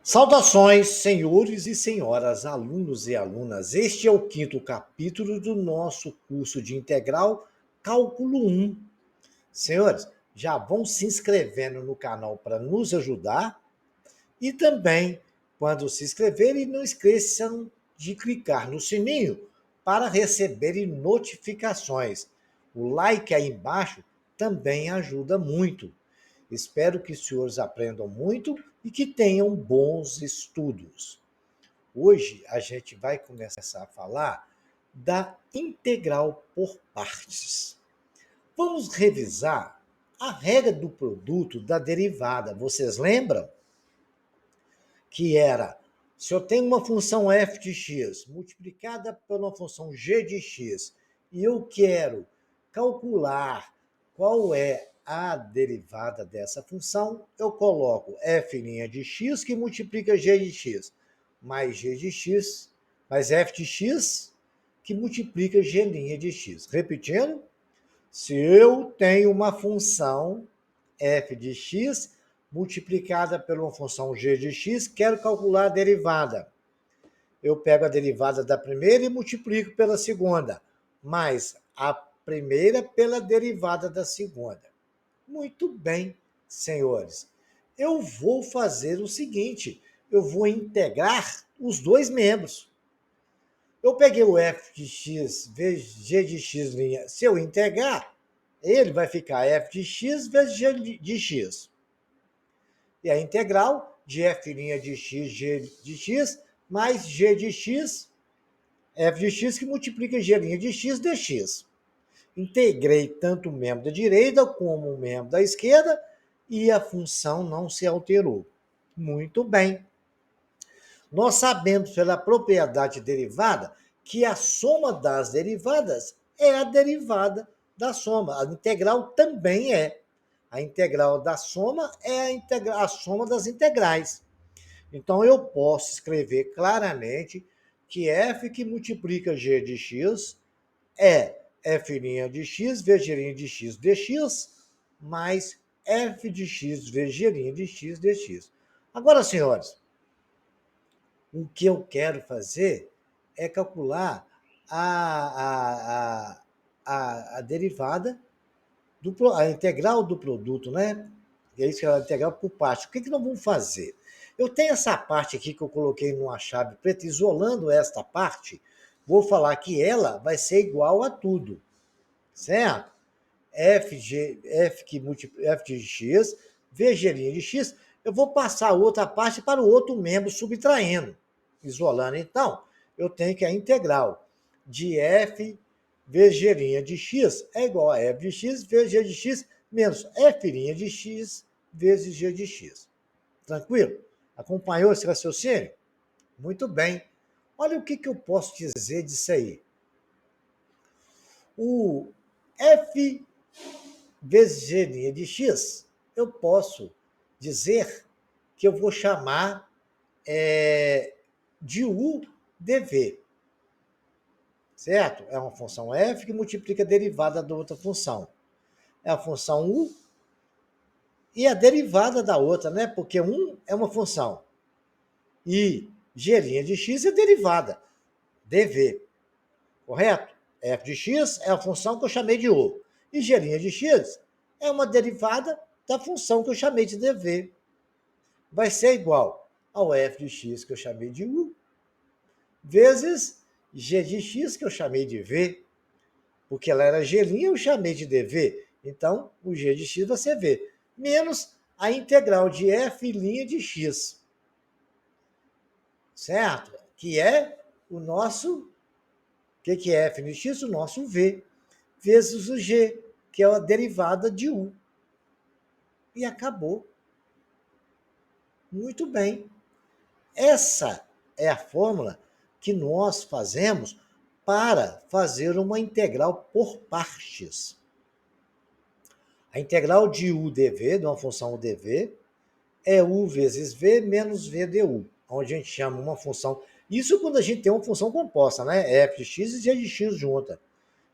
Saudações, senhores e senhoras, alunos e alunas. Este é o quinto capítulo do nosso curso de integral Cálculo 1. Senhores, já vão se inscrevendo no canal para nos ajudar e também, quando se inscreverem, não esqueçam de clicar no sininho para receberem notificações. O like aí embaixo também ajuda muito. Espero que os senhores aprendam muito e que tenham bons estudos. Hoje a gente vai começar a falar da integral por partes. Vamos revisar a regra do produto da derivada. Vocês lembram? Que era, se eu tenho uma função f de x multiplicada por uma função g de x e eu quero calcular qual é a derivada dessa função, eu coloco f' de x que multiplica g de x, mais g de x, mais f de x que multiplica g' de x. Repetindo, se eu tenho uma função f de x multiplicada por uma função g de x, quero calcular a derivada. Eu pego a derivada da primeira e multiplico pela segunda, mais a primeira pela derivada da segunda. Muito bem, senhores. Eu vou fazer o seguinte, eu vou integrar os dois membros. Eu peguei o f de x vezes g de x'. Se eu integrar, ele vai ficar f de x vezes g de x. E a integral de f' de x, g de x, mais g de x, f de x que multiplica g' de x dx. Integrei tanto o membro da direita como o membro da esquerda e a função não se alterou. Muito bem. Nós sabemos pela propriedade derivada que a soma das derivadas é a derivada da soma. A integral também é. A integral da soma é a soma das integrais. Então, eu posso escrever claramente que f que multiplica g de x é f' de x vezes g' de x dx, mais f de x vezes g' de x dx. Agora, senhores, o que eu quero fazer é calcular a derivada, a integral do produto, né? E é isso que é a integral por parte. O que nós vamos fazer? Eu tenho essa parte aqui que eu coloquei numa chave preta, isolando esta parte, vou falar que ela vai ser igual a tudo, certo? F de x, VG' de x, eu vou passar a outra parte para o outro membro subtraindo, isolando. Então, eu tenho que a integral de f vezes g' de x é igual a f de x vezes g de x menos f' de x vezes g de x. Tranquilo? Acompanhou esse raciocínio? Muito bem. Olha o que eu posso dizer disso aí. O f vezes g' de x, eu posso dizer que eu vou chamar de u dv. Certo? É uma função f que multiplica a derivada da outra função. É a função u e a derivada da outra, né? Porque 1 é uma função. E g' de x é derivada, dv. Correto? F de x é a função que eu chamei de u. E g' de x é uma derivada da função que eu chamei de dv. Vai ser igual ao f de x que eu chamei de u, vezes g de x que eu chamei de v, porque ela era g', eu chamei de dv. Então, o g de x vai ser v, menos a integral de f' de x. Certo? Que é o nosso... O que é f de x? O nosso v, vezes o g, que é a derivada de u. E acabou. Muito bem. Essa é a fórmula que nós fazemos para fazer uma integral por partes. A integral de u dv, de uma função u dv, é u vezes v menos v du, onde a gente chama uma função... Isso quando a gente tem uma função composta, né? F de x e g de x junta.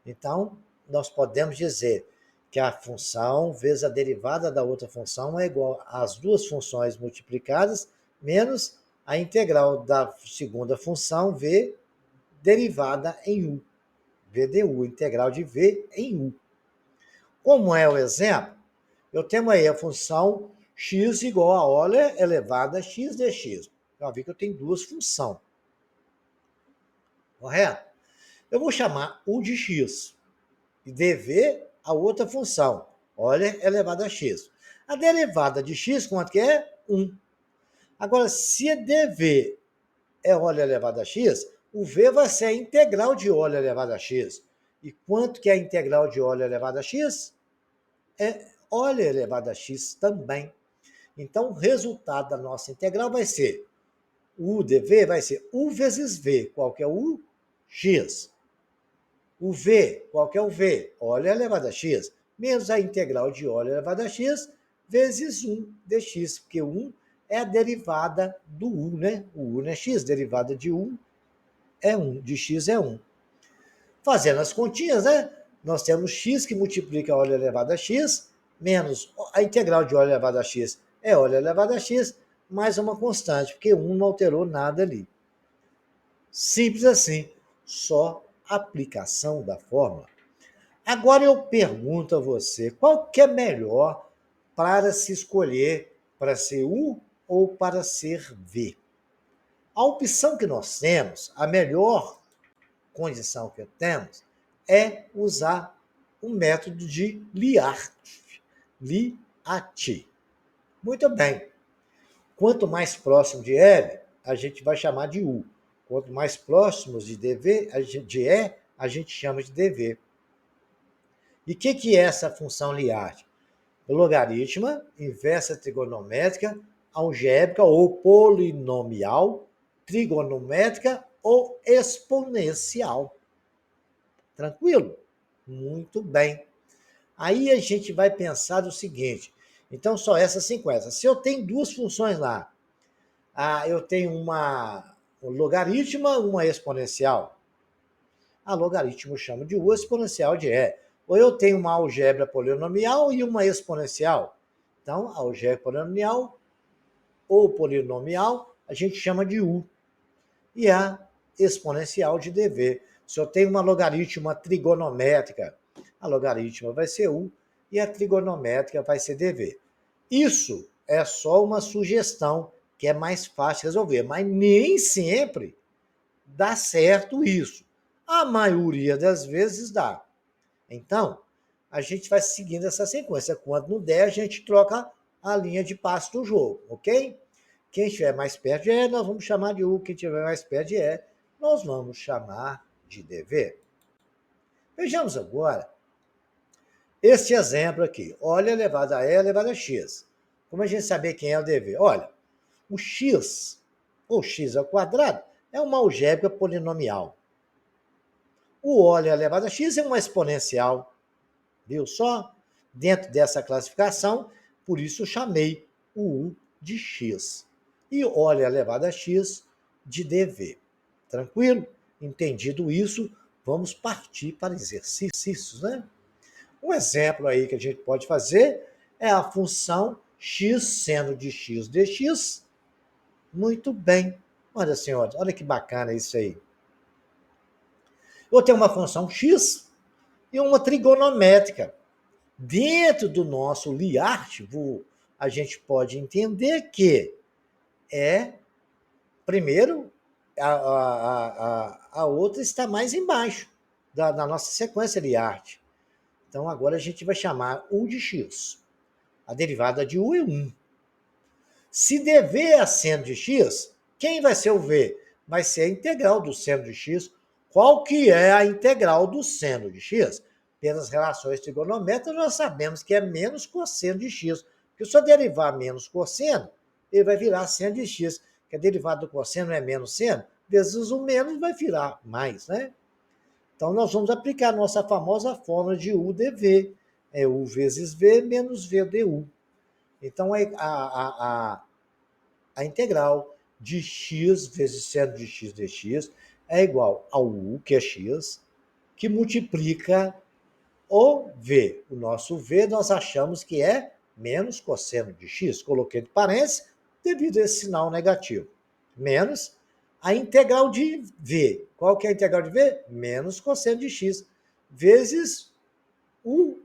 Então, nós podemos dizer que a função vezes a derivada da outra função é igual às duas funções multiplicadas menos a integral da segunda função v derivada em u. V du, integral de v em u. Como é o exemplo? Eu tenho aí a função x igual a olha elevada a x dx. Já vi que eu tenho duas funções. Correto? Eu vou chamar u de x e dv a outra função, olha elevada a x. A derivada de x, quanto que é? 1. Agora, se dv é olha elevada a x, o v vai ser a integral de olha elevada a x. E quanto que é a integral de olha elevada a x? É olha elevada a x também. Então, o resultado da nossa integral vai ser u dv vai ser u vezes v. Qual que é o u? X. O v, qual que é o v? Olha elevado a x, menos a integral de olha elevado a x, vezes 1 dx, porque 1 é a derivada do u, né? O u não é x, derivada de 1 é 1, de x é 1. Fazendo as continhas, né? Nós temos x que multiplica a olha elevado a x, menos a integral de olha elevado a x é olha elevado a x, mais uma constante, porque 1 não alterou nada ali. Simples assim, só aplicação da fórmula. Agora eu pergunto a você, qual que é melhor para se escolher para ser U ou para ser V? A opção que nós temos, a melhor condição que temos, é usar o método de Liart. Liat. Muito bem. Quanto mais próximo de L, a gente vai chamar de U. Quanto mais próximos de DV, de E, a gente chama de DV. E o que é essa função Liart? Logaritma, inversa trigonométrica, algébrica ou polinomial, trigonométrica ou exponencial. Tranquilo? Muito bem. Aí a gente vai pensar o seguinte, então só essas 50. Se eu tenho duas funções lá, eu tenho uma logaritma, uma exponencial. A logaritmo eu chamo de U, exponencial de E. Ou eu tenho uma algébra polinomial e uma exponencial. Então, a algébra polinomial ou polinomial a gente chama de U. E a exponencial de dv. Se eu tenho uma logaritma trigonométrica, a logaritma vai ser U e a trigonométrica vai ser dv. Isso é só uma sugestão que é mais fácil de resolver, mas nem sempre dá certo isso. A maioria das vezes dá. Então, a gente vai seguindo essa sequência. Quando não der, a gente troca a linha de passo do jogo, ok? Quem estiver mais perto de E, nós vamos chamar de U. Quem estiver mais perto de E, nós vamos chamar de DV. Vejamos agora este exemplo aqui. Olha elevado a E elevado a X. Como a gente saber quem é o DV? Olha, o X, ou X ao quadrado, é uma algébrica polinomial. O olho elevado a x é uma exponencial, viu só? Dentro dessa classificação, por isso eu chamei o U de x. E olho elevado a x de dv. Tranquilo? Entendido isso, vamos partir para exercícios, né? Um exemplo aí que a gente pode fazer é a função x seno de x dx. Muito bem. Olha, senhores, olha que bacana isso aí. Eu tenho uma função x e uma trigonométrica. Dentro do nosso Liart, a gente pode entender que primeiro, a outra está mais embaixo da nossa sequência Liart. Então, agora a gente vai chamar U de x. A derivada de U é 1. Se dv é a seno de x, quem vai ser o v? Vai ser a integral do seno de x. Qual que é a integral do seno de x? Pelas relações trigonométricas, nós sabemos que é menos cosseno de x. Porque se eu derivar menos cosseno, ele vai virar seno de x. Que a derivada do cosseno é menos seno, vezes o menos vai virar mais, né? Então, nós vamos aplicar a nossa famosa fórmula de U dv. É U vezes V menos V du. Então, a integral de x vezes seno de x dx é igual ao u, que é x, que multiplica o v. O nosso v nós achamos que é menos cosseno de x. Coloquei entre parênteses devido a esse sinal negativo. menos a integral de V. Qual que é a integral de V? Menos cosseno de x, vezes o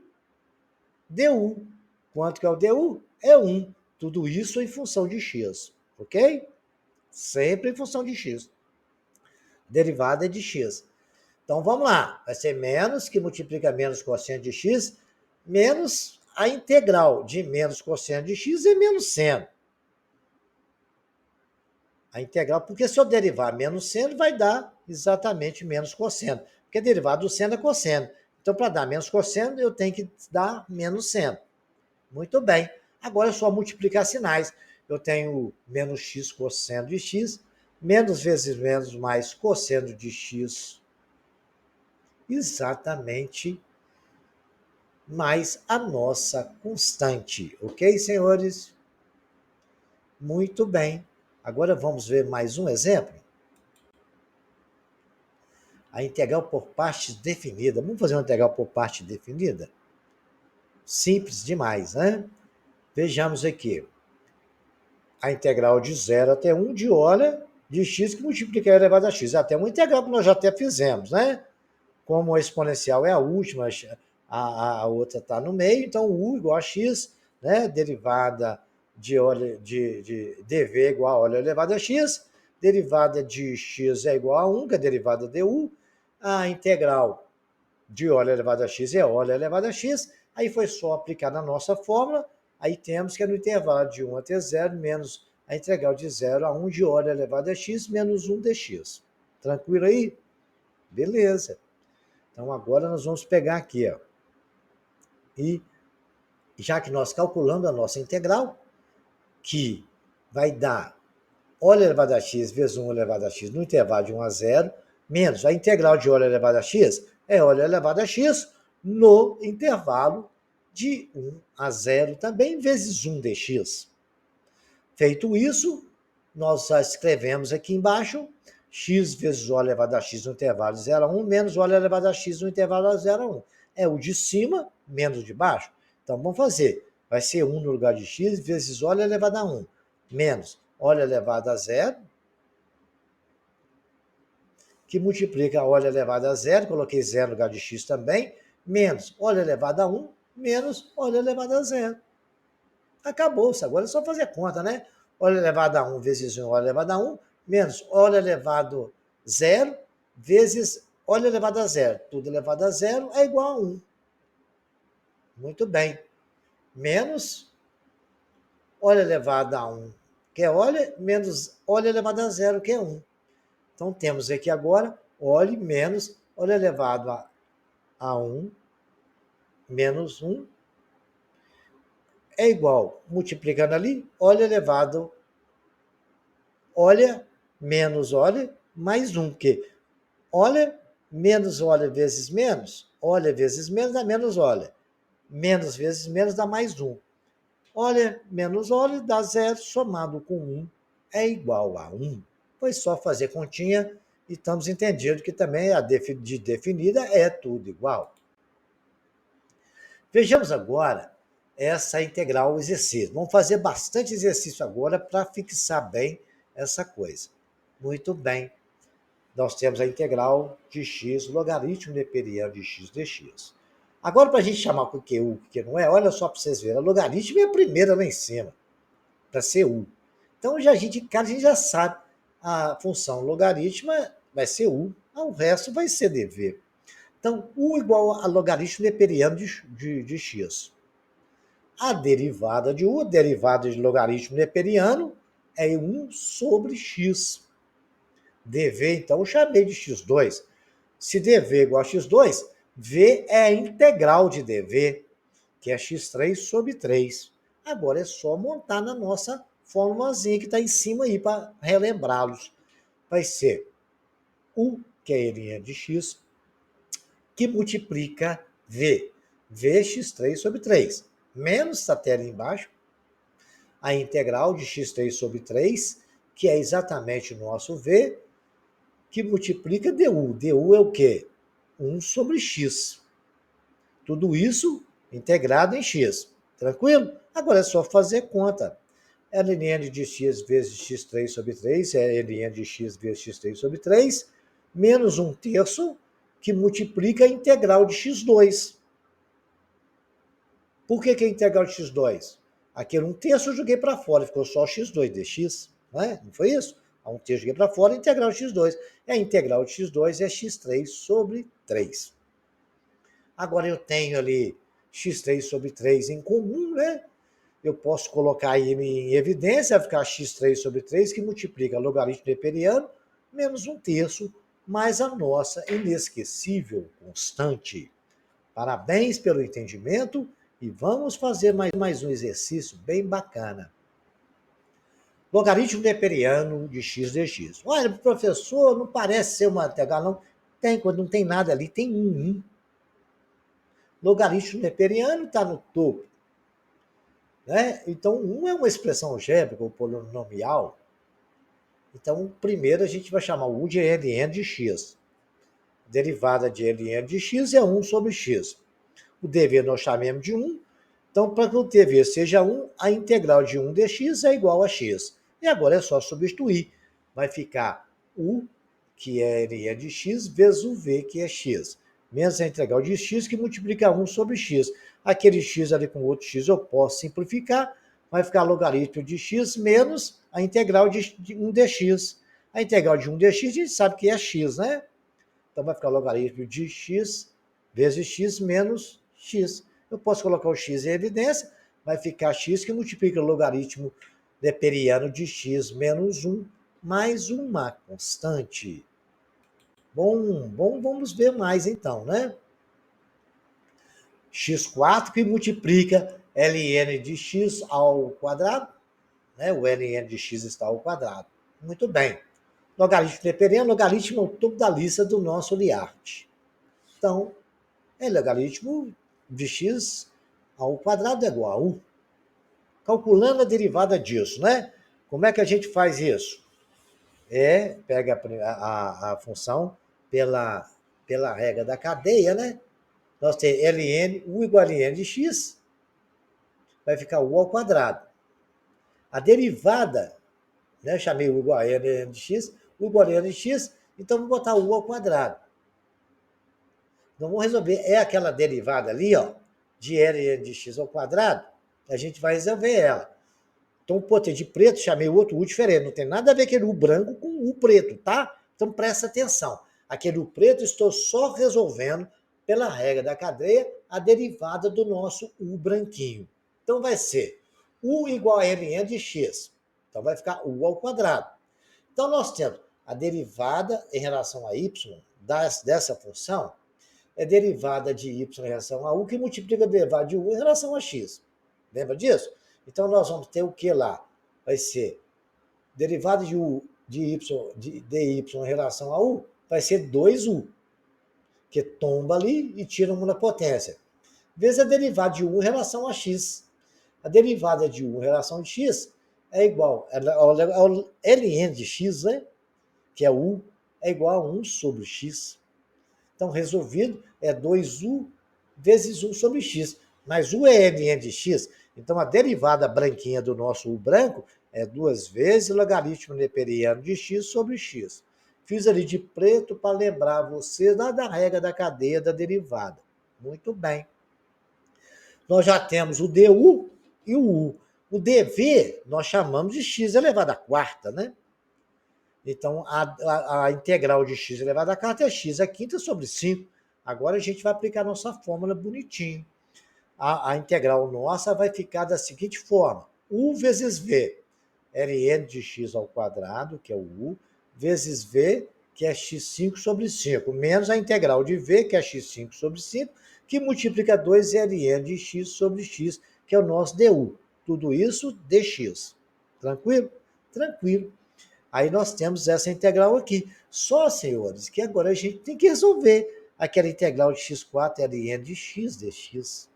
du. Quanto que é o du? É 1. Tudo isso em função de x, ok? Sempre em função de x. Derivada é de x. Então, vamos lá. Vai ser menos, que multiplica menos cosseno de x, menos a integral de menos cosseno de x é menos seno. A integral, porque se eu derivar menos seno, vai dar exatamente menos cosseno. Porque derivado do seno é cosseno. Então, para dar menos cosseno, eu tenho que dar menos seno. Muito bem. Agora é só multiplicar sinais. Eu tenho menos x cosseno de x, menos vezes menos mais cosseno de x, exatamente mais a nossa constante. Ok, senhores? Muito bem. Agora vamos ver mais um exemplo. A integral por partes definida. Vamos fazer uma integral por parte definida? Simples demais, né? Vejamos aqui. A integral de 0 até 1 de óleo de x que multiplica elevado a x. Até uma integral que nós já até fizemos, né? Como a exponencial é a última, a outra está no meio, então u igual a x, né? Derivada de dv igual a óleo elevado a x, derivada de x é igual a 1, que é a derivada de u, a integral de óleo elevado a x é óleo elevado a x, aí foi só aplicar na nossa fórmula, aí temos que é no intervalo de 1 até 0, menos a integral de 0 a 1 de óleo elevado a x, menos 1 dx. Tranquilo aí? Beleza. Então, agora nós vamos pegar aqui, ó, e já que nós calculamos a nossa integral, que vai dar óleo elevado a x vezes 1 elevado a x no intervalo de 1 a 0, menos a integral de óleo elevado a x é óleo elevado a x no intervalo de 1 a 0 também, vezes 1 dx. Feito isso, nós já escrevemos aqui embaixo x vezes óleo elevado a x no intervalo de 0 a 1, menos óleo elevado a x no intervalo de 0 a 1. É o de cima menos o de baixo. Então, vamos fazer. Vai ser 1 no lugar de x vezes óleo elevado a 1, menos óleo elevado a 0, que multiplica óleo elevado a 0, coloquei 0 no lugar de x também, menos óleo elevado a 1, menos óleo elevado a 0. Acabou-se. Agora é só fazer conta, né? Óleo elevado a 1 vezes 1, óleo elevado a 1, menos óleo elevado a 0 vezes óleo elevado a 0. Tudo elevado a 0 é igual a 1. Muito bem. Menos óleo elevado a 1, que é óleo, menos óleo elevado a 0, que é 1. Então, temos aqui agora óleo menos óleo elevado a 1 menos 1 é igual, multiplicando ali, óleo elevado, óleo menos óleo mais 1, que óleo menos óleo vezes menos dá menos óleo. Menos vezes menos dá mais 1. Óleo menos óleo dá 0, somado com 1 é igual a 1. Foi só fazer continha e estamos entendendo que também a de definida é tudo igual. Vejamos agora essa integral exercício. Vamos fazer bastante exercício agora para fixar bem essa coisa. Muito bem. Nós temos a integral de x, logaritmo neperiano de x dx. Agora, para a gente chamar o que u, o que não é, olha só para vocês verem, a logaritmo é a primeira lá em cima, para ser u. Então, já, a gente já sabe, a função logarítmica vai ser u, o resto vai ser dv. Então, u igual a logaritmo neperiano de x. A derivada de u, a derivada de logaritmo neperiano, é 1 sobre x. dv, então, eu chamei de x2. Se dv é igual a x2, v é a integral de dv, que é x3 sobre 3. Agora é só montar na nossa formulazinha que está em cima aí para relembrá-los. Vai ser u, que é a linha de x, que multiplica v. v x3 sobre 3. Menos essa tela embaixo, a integral de x3 sobre 3, que é exatamente o nosso v, que multiplica du. du é o quê? 1 sobre x. Tudo isso integrado em x. Tranquilo? Agora é só fazer conta. ln de x vezes x3 sobre 3, é ln de x vezes x3 sobre 3, menos 1/3, que multiplica a integral de x2. Por que a integral de x2? Aquele 1/3 eu joguei para fora, ficou só x2 dx, né? Não foi isso? A 1/3 eu joguei para fora, a integral de x2. E a integral de x2 é x3 sobre 3. Agora eu tenho ali x3 sobre 3 em comum, né? Eu posso colocar aí em evidência, vai ficar x3 sobre 3, que multiplica logaritmo neperiano, menos 1/3, mais a nossa inesquecível constante. Parabéns pelo entendimento e vamos fazer mais um exercício bem bacana. Logaritmo neperiano de x dx. Olha, professor, não parece ser uma integral, não. Tem, quando não tem nada ali, tem um. Logaritmo neperiano está no topo. Né? Então, 1 é uma expressão algébrica ou polinomial. Então, primeiro a gente vai chamar o U de ln de x. Derivada de ln de x é 1 sobre x. O dv nós chamamos de 1. Então, para que o dv seja 1, a integral de 1 dx é igual a x. E agora é só substituir. Vai ficar U, que é ln de x, vezes o v, que é x. Menos a integral de x, que multiplica 1 sobre x. Aquele x ali com outro x eu posso simplificar. Vai ficar logaritmo de x menos a integral de 1 dx. A integral de 1 dx a gente sabe que é x, né? Então vai ficar logaritmo de x vezes x menos x. Eu posso colocar o x em evidência, vai ficar x que multiplica o logaritmo neperiano de x menos 1, mais uma constante. Bom, vamos ver mais então, né? x4 que multiplica ln de x ao quadrado, né? O ln de x está ao quadrado. Muito bem. Logaritmo neperiano, logaritmo é o topo da lista do nosso Liart. Então, logaritmo de x ao quadrado é igual a 1. Calculando a derivada disso, né? Como é que a gente faz isso? Pega a função pela regra da cadeia, né? Nós temos ln, u igual a ln de x, vai ficar u ao quadrado. A derivada, né? Chamei u igual a ln de x, u igual a ln de x, então vou botar u ao quadrado. Então vamos resolver, aquela derivada ali, ó, de ln de x ao quadrado, a gente vai resolver ela. Então, pô, tem de preto, chamei o outro U diferente. Não tem nada a ver aquele U branco com o U preto, tá? Então, presta atenção. Aquele U preto, estou só resolvendo, pela regra da cadeia, a derivada do nosso U branquinho. Então, vai ser U igual a ln de x. Então, vai ficar U ao quadrado. Então, nós temos a derivada em relação a y dessa função, é derivada de y em relação a u, que multiplica a derivada de u em relação a x. Lembra disso? Então, nós vamos ter o que lá? Vai ser derivada de u de y, de dy em relação a u, vai ser 2u, que tomba ali e tira 1 na potência. Vezes a derivada de u em relação a x. A derivada de u em relação a x é igual ao ln de x, né? Que é u, é igual a 1 sobre x. Então, resolvido é 2u vezes 1 sobre x. Mas u é ln de x, então a derivada branquinha do nosso u branco é 2 vezes logaritmo neperiano de x sobre x. Fiz ali de preto para lembrar você da regra da cadeia da derivada. Muito bem. Nós já temos o du e o u. O dv nós chamamos de x elevado à quarta, né? Então, a integral de x elevado à quarta é x à quinta sobre 5. Agora a gente vai aplicar a nossa fórmula bonitinho. A integral nossa vai ficar da seguinte forma. U vezes v, ln de x ao quadrado, que é o u, vezes v, que é x5 sobre 5, menos a integral de v, que é x5 sobre 5, que multiplica 2 ln de x sobre x, que é o nosso du. Tudo isso dx. Tranquilo? Tranquilo. Aí nós temos essa integral aqui. Só, senhores, que agora a gente tem que resolver aquela integral de x4 ln de x dx.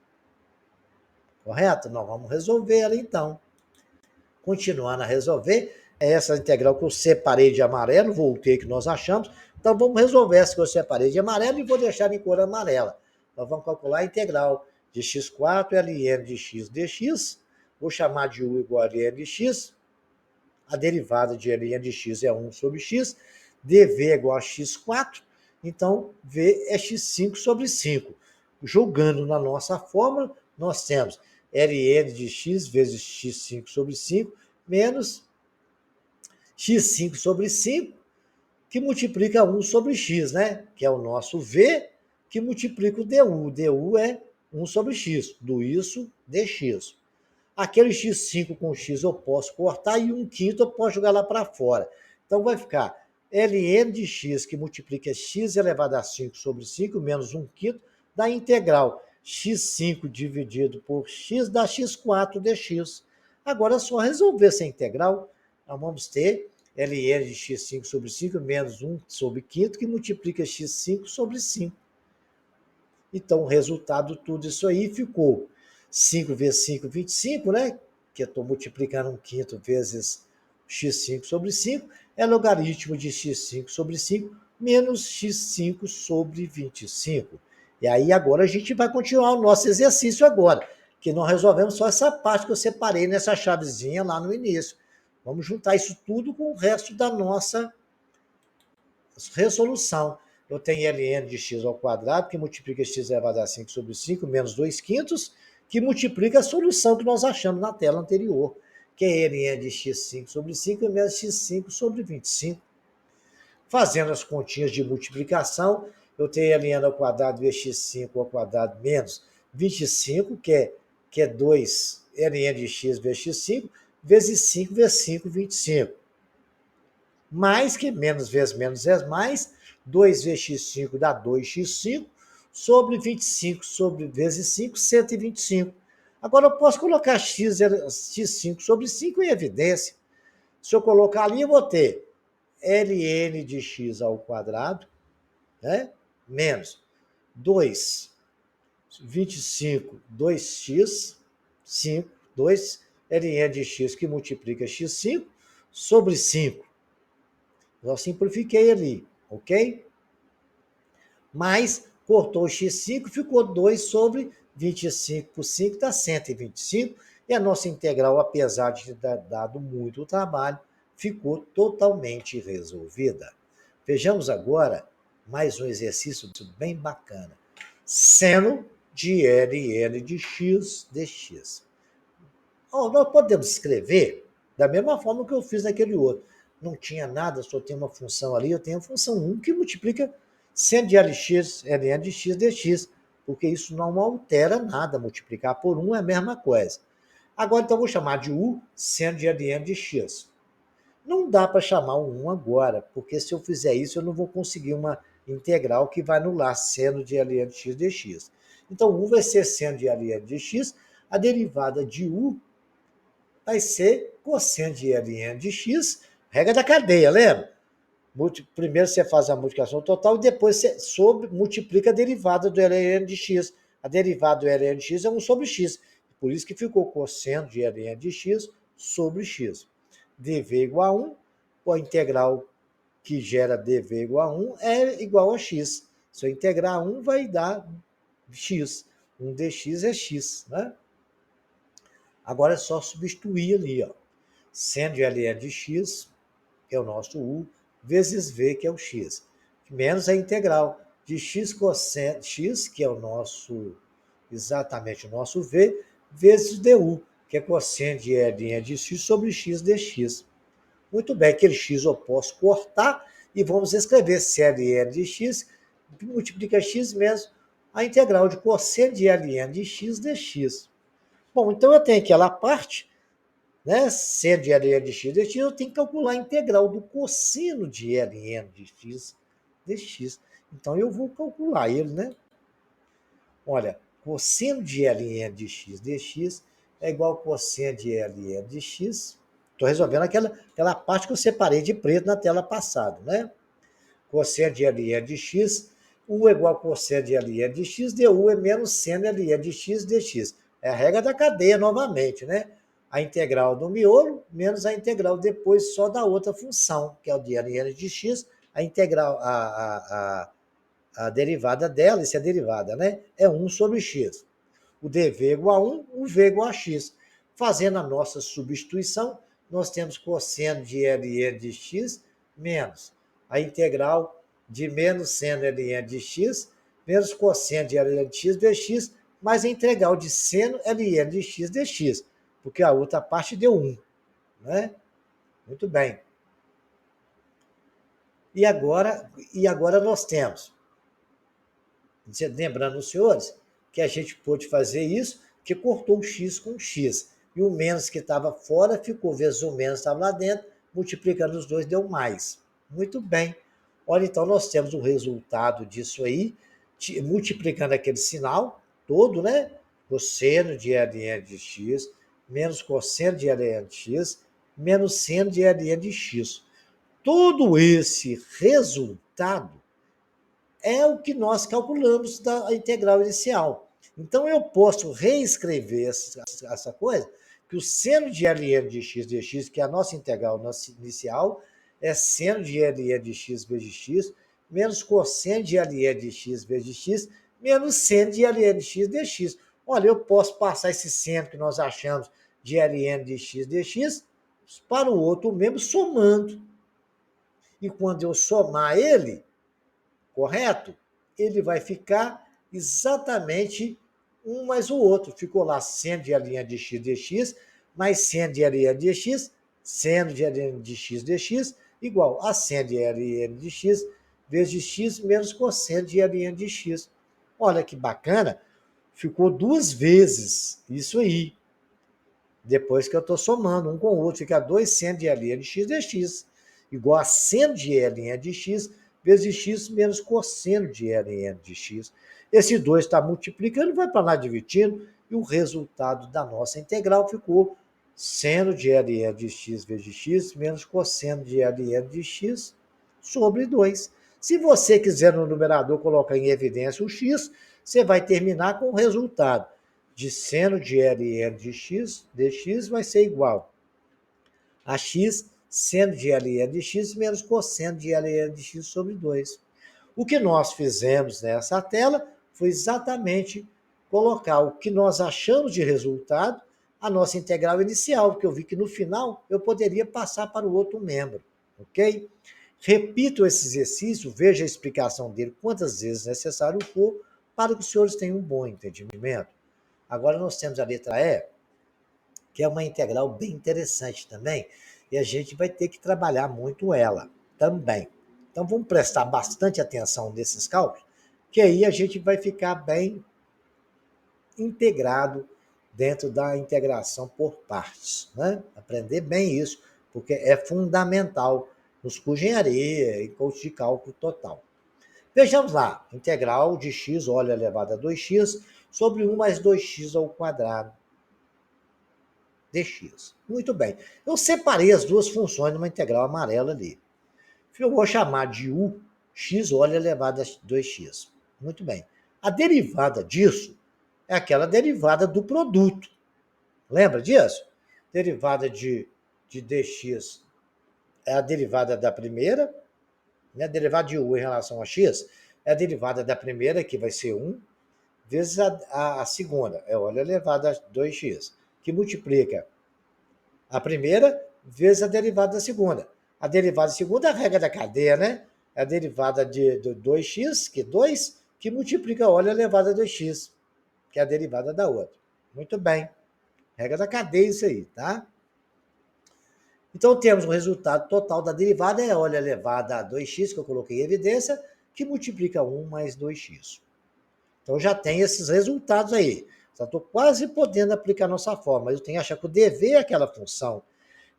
Correto? Nós vamos resolver ela então. Continuando a resolver, é essa integral que eu separei de amarelo, voltei que nós achamos. Então vamos resolver essa que eu separei de amarelo e vou deixar em cor amarela. Nós vamos calcular a integral de x4 ln de x dx. vou chamar de U igual a ln de x, a derivada de ln de x é 1 sobre x, dv é igual a x4, então v é x5 sobre 5. Jogando na nossa fórmula, nós temos ln de x vezes x5 sobre 5, menos x5 sobre 5, que multiplica 1 sobre x, né? Que é o nosso v, que multiplica o du. Du é 1 sobre x, do isso, dx. Aquele x5 com x eu posso cortar e 1/5 eu posso jogar lá para fora. Então vai ficar ln de x, que multiplica x elevado a 5 sobre 5, menos 1/5, da integral x5 dividido por x dá x4 dx. Agora é só resolver essa integral. Nós vamos ter ln de x5 sobre 5 menos 1 sobre 5, que multiplica x5 sobre 5. Então, o resultado de tudo isso aí ficou 5 vezes 5, 25, né? Que eu estou multiplicando 1/5 vezes x5 sobre 5, é logaritmo de x5 sobre 5 menos x5 sobre 25. E aí agora a gente vai continuar o nosso exercício agora, que nós resolvemos só essa parte que eu separei nessa chavezinha lá no início. Vamos juntar isso tudo com o resto da nossa resolução. Eu tenho ln de x ao quadrado, que multiplica x elevado a 5 sobre 5, menos 2/5, que multiplica a solução que nós achamos na tela anterior, que é ln de x5 sobre 5 menos x5 sobre 25. Fazendo as continhas de multiplicação, eu tenho ln ao quadrado vezes x5 ao quadrado menos 25, que é 2 ln de x vezes x5, vezes 5 vezes 5, 25. Mais que menos vezes menos é mais, 2 vezes x5 dá 2x5, sobre 25 sobre vezes 5, 125. Agora eu posso colocar x5 sobre 5 em evidência. Se eu colocar ali, eu vou ter ln de x ao quadrado, né? Menos 2, 25, 2x, 5, 2, ln de x que multiplica x5 sobre 5. Eu simplifiquei ali, ok? Mas cortou o x5, ficou 2 sobre 25 por 5, dá 125. E a nossa integral, apesar de ter dado muito trabalho, ficou totalmente resolvida. Vejamos agora mais um exercício bem bacana. Seno de ln de x dx. Nós podemos escrever da mesma forma que eu fiz naquele outro. Não tinha nada, só tem uma função ali, eu tenho a função 1 que multiplica seno de ln de x dx, porque isso não altera nada, multiplicar por 1 é a mesma coisa. Agora, então, eu vou chamar de u seno de ln de x. Não dá para chamar o 1 agora, porque se eu fizer isso, eu não vou conseguir uma integral que vai anular seno de ln de x dx. Então, u vai ser seno de ln de x, a derivada de u vai ser cosseno de ln de x, regra da cadeia, lembra? Primeiro você faz a multiplicação total e depois você multiplica a derivada do ln de x. A derivada do ln de x é 1 sobre x. Por isso que ficou cosseno de ln de x sobre x. dv igual a 1, a integral que gera dv igual a 1 é igual a x. Se eu integrar 1, vai dar x. 1 dx é x, né? Agora é só substituir ali, ó. Seno de ln de x, que é o nosso u, vezes v, que é o x. Menos a integral de x cosseno x, que é o nosso, exatamente o nosso v, vezes du, que é cosseno de ln de x sobre x dx. Muito bem, aquele x eu posso cortar e vamos escrever ln de x, que multiplica x menos a integral de cosseno de ln de x dx. Bom, então eu tenho aquela parte, né? Seno de ln de x dx, eu tenho que calcular a integral do cosseno de ln de x dx. Então eu vou calcular ele, né? Olha, cosseno de ln de x dx é igual a cosseno de ln de x. Estou resolvendo aquela parte que eu separei de preto na tela passada, né? Cosseno de ln de x, u é igual a cosseno de ln de x, du é menos seno ln de x dx. É a regra da cadeia novamente, né? A integral do miolo menos a integral depois só da outra função, que é o de ln de x, a integral, a derivada dela, isso é a derivada, né? É 1 sobre x. O dv igual a 1, o v igual a x. Fazendo a nossa substituição, nós temos cosseno de ln de x menos a integral de menos seno ln de x menos cosseno de ln de x dx, mais a integral de seno ln de x dx, porque a outra parte deu 1. Né? Muito bem. E agora nós temos, lembrando os senhores, que a gente pôde fazer isso, que cortou o x com o x. E o menos que estava fora ficou vezes o menos estava lá dentro, multiplicando os dois deu mais. Muito bem. Olha, então nós temos o resultado disso aí, multiplicando aquele sinal todo, né? Cosseno de ln de x, menos cosseno de ln de x, menos seno de ln de x. Todo esse resultado é o que nós calculamos da integral inicial. Então, eu posso reescrever essa coisa, que o seno de ln de x dx, que é a nossa integral inicial, é seno de ln de x vezes x, menos cosseno de ln de x vezes x, menos seno de ln de x dx. Olha, eu posso passar esse seno que nós achamos de ln de x dx para o outro membro somando. E quando eu somar ele, correto? Ele vai ficar exatamente um mais o outro. Ficou lá seno de ln de x dx, mais seno de ln de x, seno de ln de x dx, igual a seno de ln de x vezes x menos cosseno de ln de x. Olha que bacana, ficou duas vezes isso aí. Depois que eu estou somando um com o outro, fica 2 seno de ln de x dx, igual a seno de ln de x vezes x menos cosseno de ln de x. Esse 2 está multiplicando, vai para lá dividindo, e o resultado da nossa integral ficou seno de ln de x vezes x menos cosseno de ln de x sobre 2. Se você quiser no numerador colocar em evidência o x, você vai terminar com o resultado de seno de ln de x dx vai ser igual a x seno de ln de x menos cosseno de ln de x sobre 2. O que nós fizemos nessa tela foi exatamente colocar o que nós achamos de resultado, a nossa integral inicial, porque eu vi que no final eu poderia passar para o outro membro, ok? Repito esse exercício, veja a explicação dele quantas vezes necessário for, para que os senhores tenham um bom entendimento. Agora nós temos a letra E, que é uma integral bem interessante também, e a gente vai ter que trabalhar muito ela também. Então vamos prestar bastante atenção nesses cálculos, que aí a gente vai ficar bem integrado dentro da integração por partes. Né? Aprender bem isso, porque é fundamental nos cursos de engenharia e cursos de cálculo total. Vejamos lá, integral de x, olha elevado a 2x, sobre 1 mais 2x ao quadrado dx. Muito bem. Eu separei as duas funções numa integral amarela ali. Eu vou chamar de u, x, olha elevado a 2x. Muito bem. A derivada disso é aquela derivada do produto. Lembra disso? Derivada de dx é a derivada da primeira, né? A derivada de u em relação a x é a derivada da primeira, que vai ser 1, vezes a segunda, é olha elevado a 2x, que multiplica a primeira vezes a derivada da segunda. A derivada da segunda é a regra da cadeia, né? É a derivada de 2x, que 2, que multiplica, olha, elevado a 2x, que é a derivada da outra. Muito bem. Regra da cadeia isso aí, tá? Então, temos o resultado total da derivada, é olha elevada a 2x, que eu coloquei em evidência, que multiplica 1 mais 2x. Então, já tem esses resultados aí. Só estou quase podendo aplicar a nossa forma, mas eu tenho que achar que o dv é aquela função.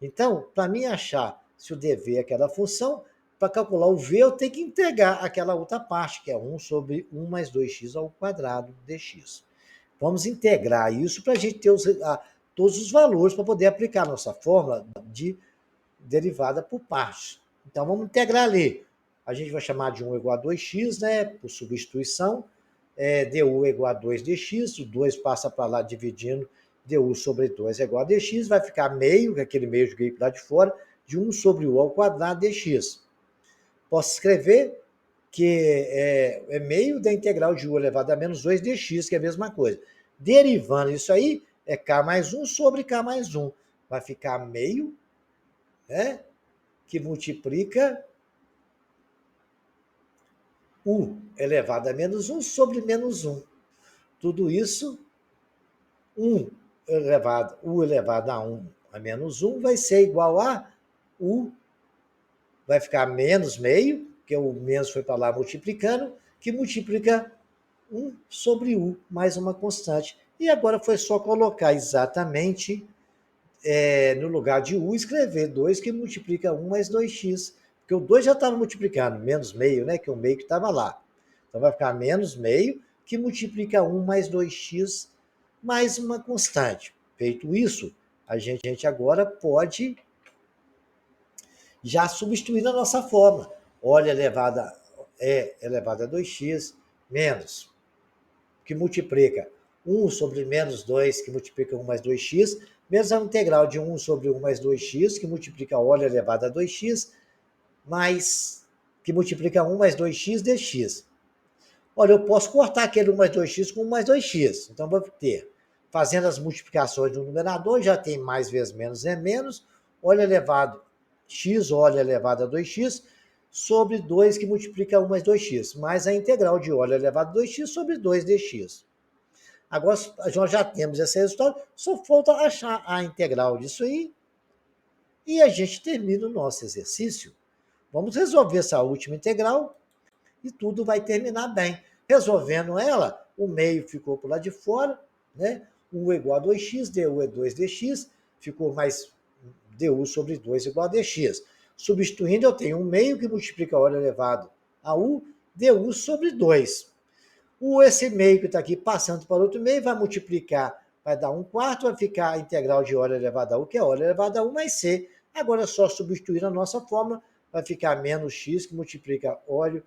Então, para mim achar se o dv é aquela função, para calcular o v, eu tenho que integrar aquela outra parte, que é 1 sobre 1 mais 2x ao quadrado dx. Vamos integrar isso para a gente ter todos os valores para poder aplicar a nossa fórmula de derivada por partes. Então, vamos integrar ali. A gente vai chamar de 1 igual a 2x, né, por substituição. Du igual a 2 dx, o 2 passa para lá dividindo, du sobre 2 é igual a dx, vai ficar meio, que é aquele meio joguei para lá de fora, de 1 sobre u ao quadrado dx. Posso escrever que é meio da integral de u elevado a menos 2 dx, que é a mesma coisa. Derivando isso aí, é K mais 1 sobre K mais 1. Vai ficar meio, né? Que multiplica U elevado a menos 1 sobre menos 1. Tudo isso, U elevado a 1 a menos 1 vai ser igual a U, vai ficar menos meio, porque o menos foi para lá multiplicando, que multiplica 1 sobre U, mais uma constante. E agora foi só colocar exatamente no lugar de U, escrever 2 que multiplica 1 mais 2x. Porque o 2 já estava multiplicando, menos meio, né? Que é o meio que estava lá. Então vai ficar menos meio, que multiplica 1 mais 2x, mais uma constante. Feito isso, a gente agora pode já substituir na nossa forma. Olha elevado a 2x menos, que multiplica 1 sobre menos 2, que multiplica 1 mais 2x, menos a integral de 1 sobre 1 mais 2x, que multiplica olho elevado a 2x, mais, que multiplica 1 mais 2x dx. Olha, eu posso cortar aquele 1 mais 2x com 1 mais 2x. Então, vou ter, fazendo as multiplicações do numerador, já tem mais vezes menos é menos, olho elevado x, olho elevado a 2x, sobre 2 que multiplica 1 mais 2x, mais a integral de olho elevado a 2x sobre 2 dx. Agora, nós já temos esse resultado, só falta achar a integral disso aí e a gente termina o nosso exercício. Vamos resolver essa última integral e tudo vai terminar bem. Resolvendo ela, o meio ficou por lá de fora, né? U é igual a 2x, du é 2dx, ficou mais du sobre 2 igual a dx. Substituindo, eu tenho um meio que multiplica o elevado a u, du sobre 2. Esse meio que está aqui passando para outro meio vai multiplicar, vai dar 1/4, vai ficar a integral de óleo elevado a u, que é óleo elevado a 1 mais c. Agora é só substituir a nossa fórmula, vai ficar menos x, que multiplica óleo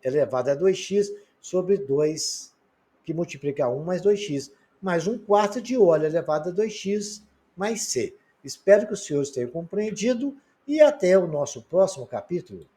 elevado a 2x, sobre 2, que multiplica 1 mais 2x, mais 1/4 de óleo elevado a 2x, mais c. Espero que os senhores tenham compreendido e até o nosso próximo capítulo.